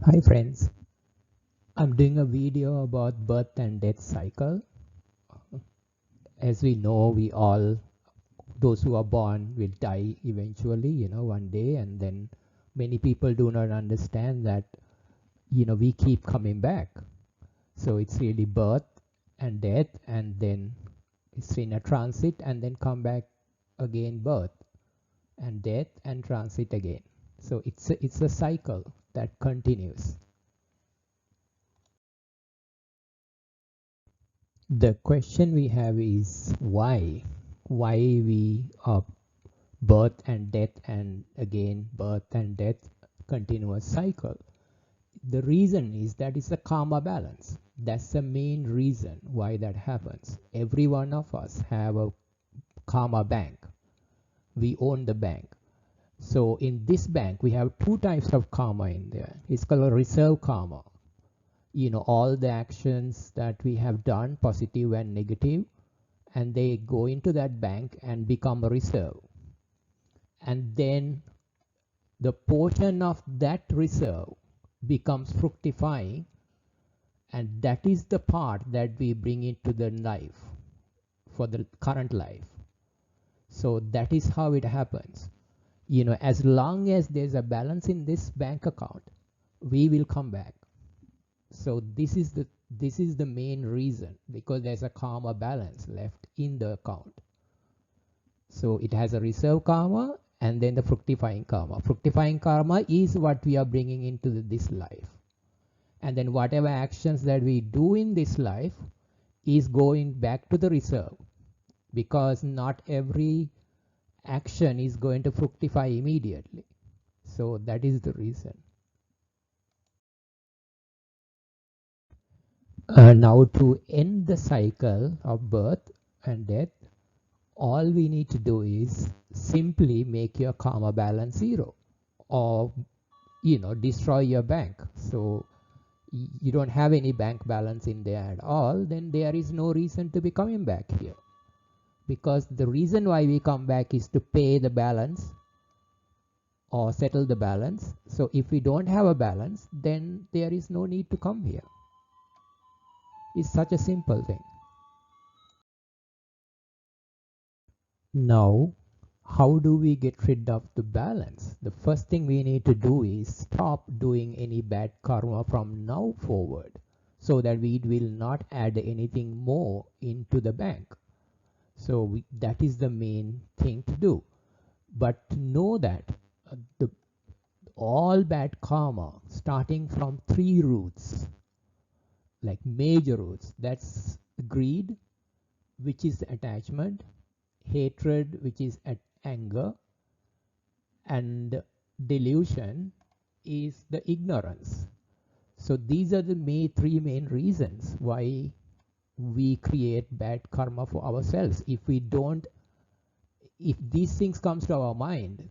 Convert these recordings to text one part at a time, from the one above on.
Hi friends, I'm doing a video about birth and death cycle. As we know, we all, those who are born will die eventually, one day, and then many people do not understand that, we keep coming back. So it's really birth and death, and then it's in a transit, and then come back again, birth and death and transit again. So it's a cycle that continues. The question we have is why? Why we birth and death and again birth and death continuous cycle? The reason is that it's a karma balance. That's the main reason why that happens. Every one of us have a karma bank. We own the bank. So in this bank, we have two types of karma in there. It's called a reserve karma. All the actions that we have done, positive and negative, and they go into that bank and become a reserve. And then the portion of that reserve becomes fructifying, and that is the part that we bring into the life for the current life. So that is how it happens. As long as there's a balance in this bank account, we will come back. So this is the main reason, because there's a karma balance left in the account. So it has a reserve karma and then the fructifying karma. Fructifying karma is what we are bringing into this life. And then whatever actions that we do in this life is going back to the reserve, because not every action is going to fructify immediately. So that is the reason. Now to end the cycle of birth and death, all we need to do is simply make your karma balance zero, or destroy your bank. So you don't have any bank balance in there at all, then there is no reason to be coming back here, because the reason why we come back is to pay the balance or settle the balance. So if we don't have a balance, then there is no need to come here. It's such a simple thing. Now, how do we get rid of the balance? The first thing we need to do is stop doing any bad karma from now forward, so that we will not add anything more into the bank. So that is the main thing to do. But to know that the all bad karma starting from three roots, like major roots, that's greed, which is attachment, hatred, which is anger, and delusion is the ignorance. So these are the three main reasons why we create bad karma for ourselves. If these things comes to our mind,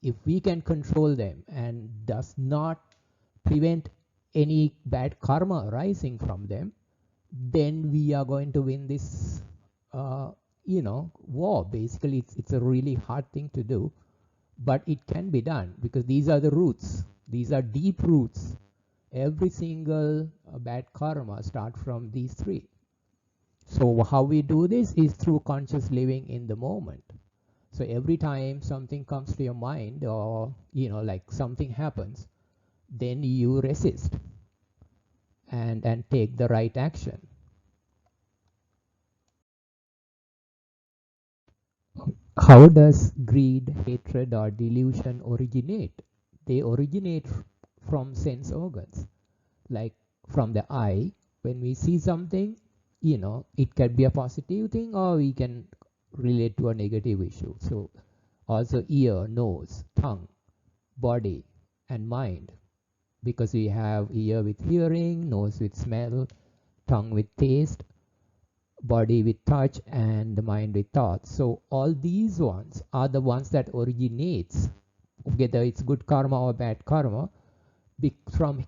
if we can control them and does not prevent any bad karma arising from them, then we are going to win this war. Basically, it's a really hard thing to do, but it can be done, because these are the roots. These are deep roots. Every single bad karma start from these three. So how we do this is through conscious living in the moment. So every time something comes to your mind, or like something happens, then you resist and take the right action. How does greed, hatred, or delusion originate? They originate from sense organs, like from the eye. When we see something, it can be a positive thing, or we can relate to a negative issue. So also ear, nose, tongue, body, and mind, because we have ear with hearing, nose with smell, tongue with taste, body with touch, and the mind with thoughts. So all these ones are the ones that originates, whether it's good karma or bad karma, from,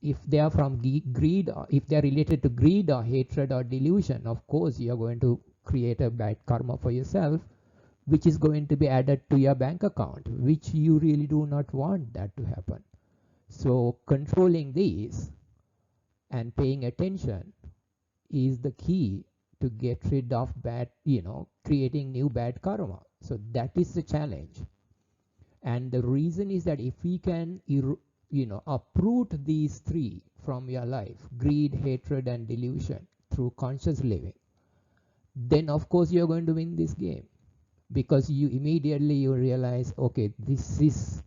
if they are from greed, or if they are related to greed or hatred or delusion, of course you are going to create a bad karma for yourself, which is going to be added to your bank account, which you really do not want that to happen. So controlling these and paying attention is the key to get rid of bad, creating new bad karma. So that is the challenge. And the reason is that if we can, uproot these three from your life, greed, hatred, and delusion, through conscious living, then of course you're going to win this game, because you realize, okay, this is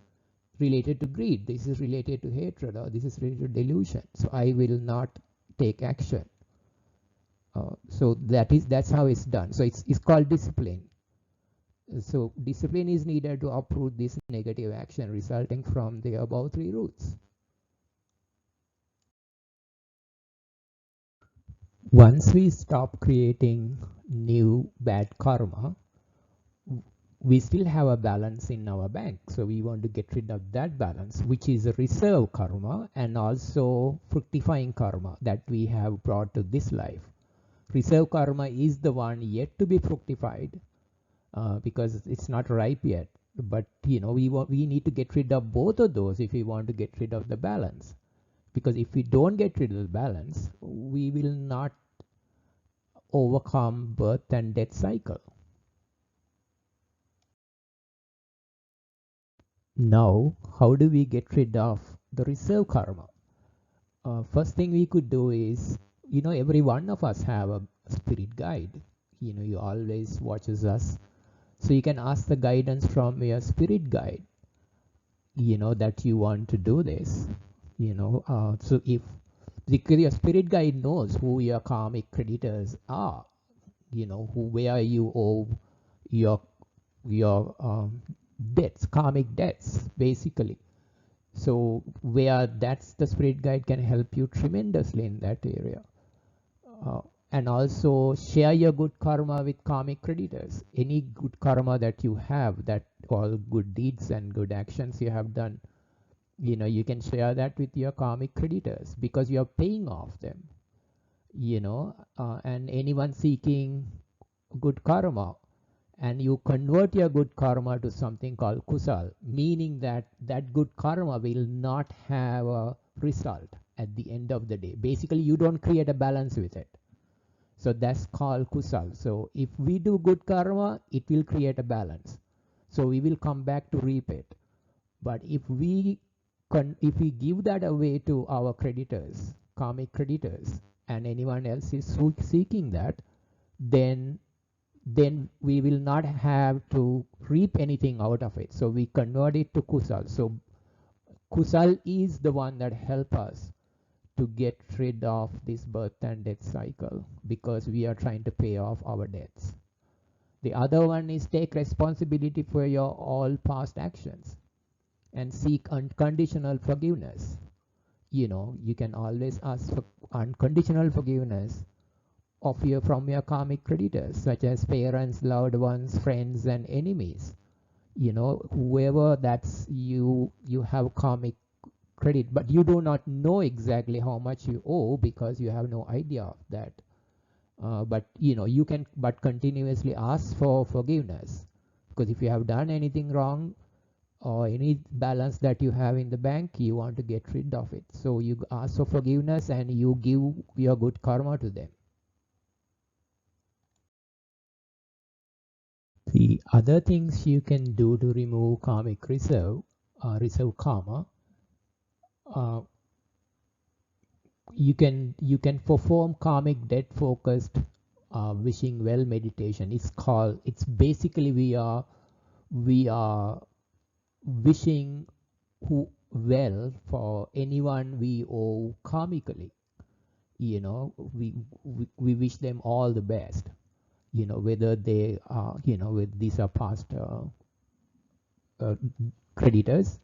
related to greed, this is related to hatred, or this is related to delusion, so I will not take action. So that's how it's done. So it's called discipline. So discipline is needed to uproot this negative action resulting from the above three roots. Once we stop creating new bad karma, we still have a balance in our bank. So we want to get rid of that balance, which is a reserve karma and also fructifying karma that we have brought to this life. Reserve karma is the one yet to be fructified, because it's not ripe yet. But we need to get rid of both of those if we want to get rid of the balance. Because if we don't get rid of the balance, we will not overcome birth and death cycle. Now, how do we get rid of the reserve karma? First thing we could do is, every one of us have a spirit guide. You always watches us. So you can ask the guidance from your spirit guide, that you want to do this. So if your spirit guide knows who your karmic creditors are, where you owe your debts, karmic debts, basically. So where that's the spirit guide can help you tremendously in that area. And also share your good karma with karmic creditors. Any good karma that you have, that all good deeds and good actions you have done, you can share that with your karmic creditors, because you're paying off them. And anyone seeking good karma, and you convert your good karma to something called kusal, meaning that that good karma will not have a result at the end of the day. Basically, you don't create a balance with it. So that's called kusal. So if we do good karma, it will create a balance. So we will come back to reap it. But if we give that away to our creditors, karmic creditors, and anyone else is seeking that, then we will not have to reap anything out of it. So we convert it to kusal. So kusal is the one that help us to get rid of this birth and death cycle, because we are trying to pay off our debts. The other one is take responsibility for your all past actions and seek unconditional forgiveness. You can always ask for unconditional forgiveness from your karmic creditors, such as parents, loved ones, friends, and enemies. Whoever that's you have karmic credit, but you do not know exactly how much you owe, because you have no idea of that. But you can but continuously ask for forgiveness, because if you have done anything wrong, or any balance that you have in the bank, you want to get rid of it. So you ask for forgiveness and you give your good karma to them. The other things you can do to remove karmic reserve karma, uh, you can perform karmic debt focused wishing well meditation. It's basically we are wishing who well for anyone we owe karmically. We wish them all the best, whether they are, with these are past uh, creditors.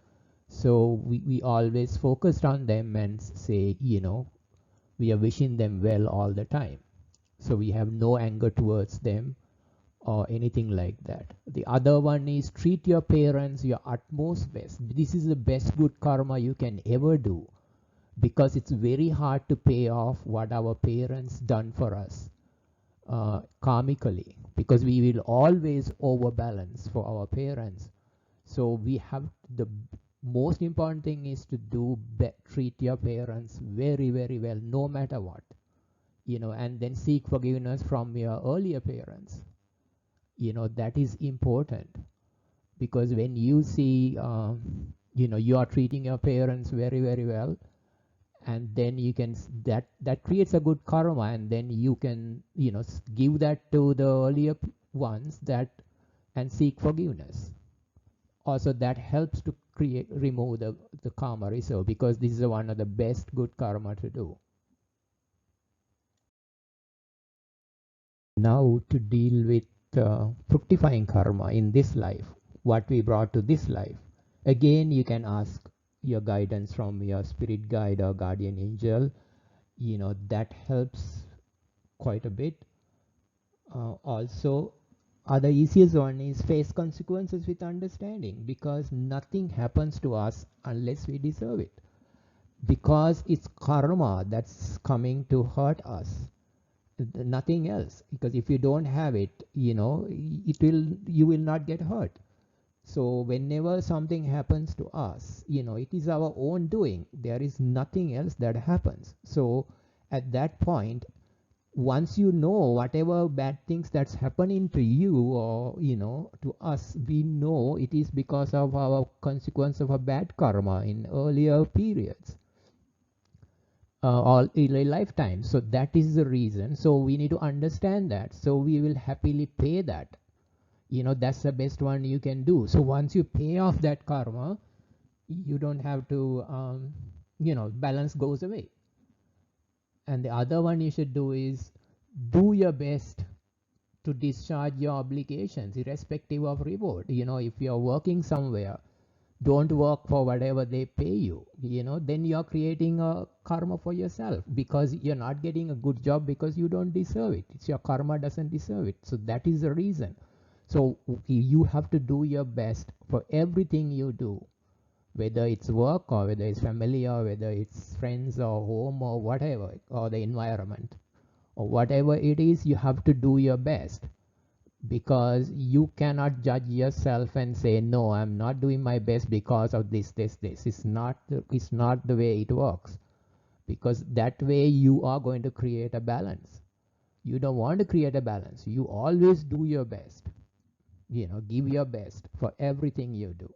So we always focused on them and say, we are wishing them well all the time. So we have no anger towards them or anything like that. The other one is treat your parents your utmost best. This is the best good karma you can ever do, because it's very hard to pay off what our parents done for us karmically, because we will always overbalance for our parents. So we have the Most important thing is to treat your parents very, very well, no matter what, and then seek forgiveness from your earlier parents. That is important, because when you see, you are treating your parents very, very well, and then you can that creates a good karma, and then you can give that to the earlier ones, that and seek forgiveness. Also, that helps to remove the karma reserve, because this is one of the best good karma to do. Now, to deal with fructifying karma in this life, what we brought to this life, again you can ask your guidance from your spirit guide or guardian angel. That helps quite a bit. Also, other easiest one is face consequences with understanding, because nothing happens to us unless we deserve it, because it's karma that's coming to hurt us, nothing else. Because if you don't have it, you will not get hurt. So whenever something happens to us, it is our own doing, there is nothing else that happens. So at that point, once you know whatever bad things that's happening to you, or to us, we know it is because of our consequence of a bad karma in earlier periods, all in a lifetime. So that is the reason. So we need to understand that, so we will happily pay that. That's the best one you can do. So once you pay off that karma, you don't have to balance goes away. And the other one you should do is do your best to discharge your obligations irrespective of reward. If you're working somewhere, don't work for whatever they pay you. Then you're creating a karma for yourself, because you're not getting a good job because you don't deserve it. It's your karma doesn't deserve it. So that is the reason. So you have to do your best for everything you do, whether it's work or whether it's family or whether it's friends or home or whatever, or the environment or whatever it is. You have to do your best, because you cannot judge yourself and say, no, I'm not doing my best because of this. It's not the way it works, because that way you are going to create a balance. You don't want to create a balance. You always do your best. Give your best for everything you do.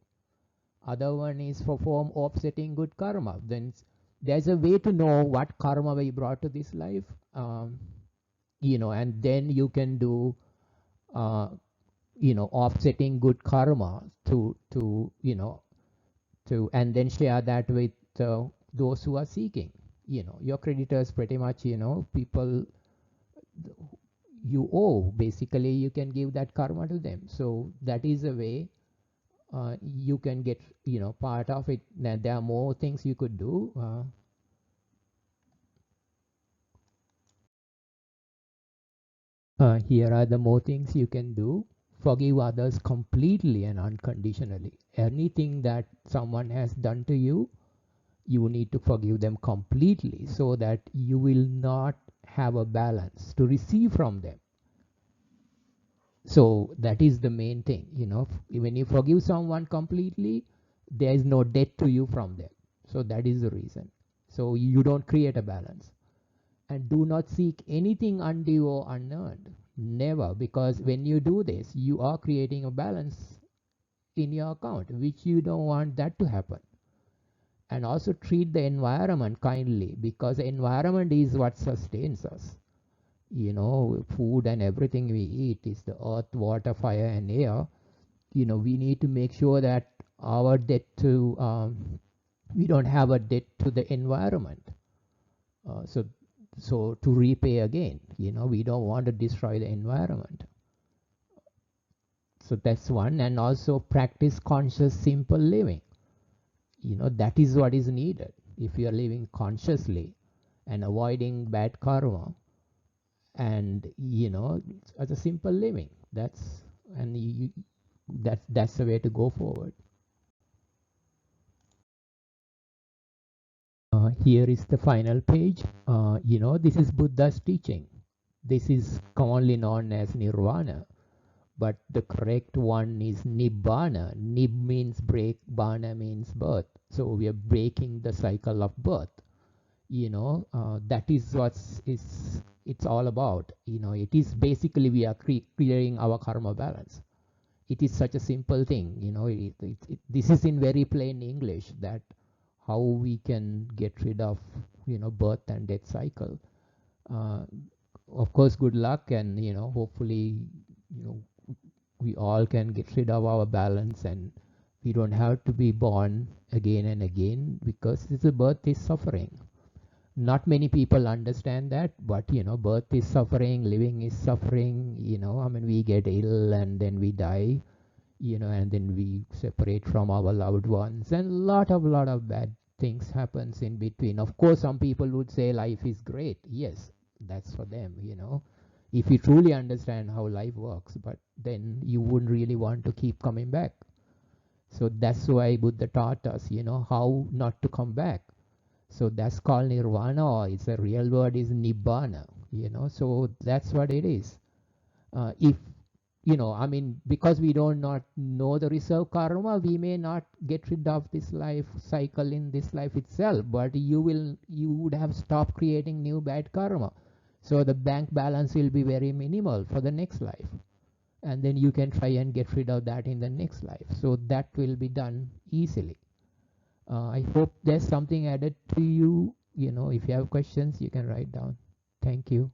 Other one is for form offsetting good karma. Then there's a way to know what karma we brought to this life, and then you can do uh, offsetting good karma to and then share that with those who are seeking. Your creditors, pretty much, people you owe, basically you can give that karma to them. So that is a way you can get part of it. Now, there are more things you could do. Here are the more things you can do. Forgive others completely and unconditionally. Anything that someone has done to you, you need to forgive them completely, so that you will not have a balance to receive from them. So that is the main thing. When you forgive someone completely, there is no debt to you from them. So that is the reason. So you don't create a balance. And do not seek anything undue or unearned. Never, because when you do this, you are creating a balance in your account, which you don't want that to happen. And also treat the environment kindly, because the environment is what sustains us. Food and everything we eat is the earth, water, fire, and air. We need to make sure that our debt to we don't have a debt to the environment. So to repay again, we don't want to destroy the environment. So that's one. And also practice conscious simple living. That is what is needed. If you are living consciously and avoiding bad karma, and as a simple living, that's the way to go forward. Here is the final page. This is Buddha's teaching. This is commonly known as Nirvana. but the correct one is Nibbana. Nib means break, Bana means birth. So we are breaking the cycle of birth. That is what is it's all about. It is basically we are clearing our karma balance. It is such a simple thing. This is in very plain English, that how we can get rid of birth and death cycle. uh, of course, good luck, and hopefully you know we all can get rid of our balance, and we don't have to be born again and again, because this birth is suffering. Not many people understand that, but birth is suffering, living is suffering. I mean, we get ill and then we die, and then we separate from our loved ones, and lot of bad things happens in between. Of course, some people would say life is great. Yes, that's for them, if you truly understand how life works, but then you wouldn't really want to keep coming back. So that's why Buddha taught us, how not to come back. So that's called nirvana, or it's a real word is nibbana. So that's what it is. If I mean, because we don't not know the reserve karma, we may not get rid of this life cycle in this life itself, but you would have stopped creating new bad karma. So the bank balance will be very minimal for the next life, and then you can try and get rid of that in the next life. So that will be done easily. I hope there's something added to you. If you have questions, you can write down. Thank you.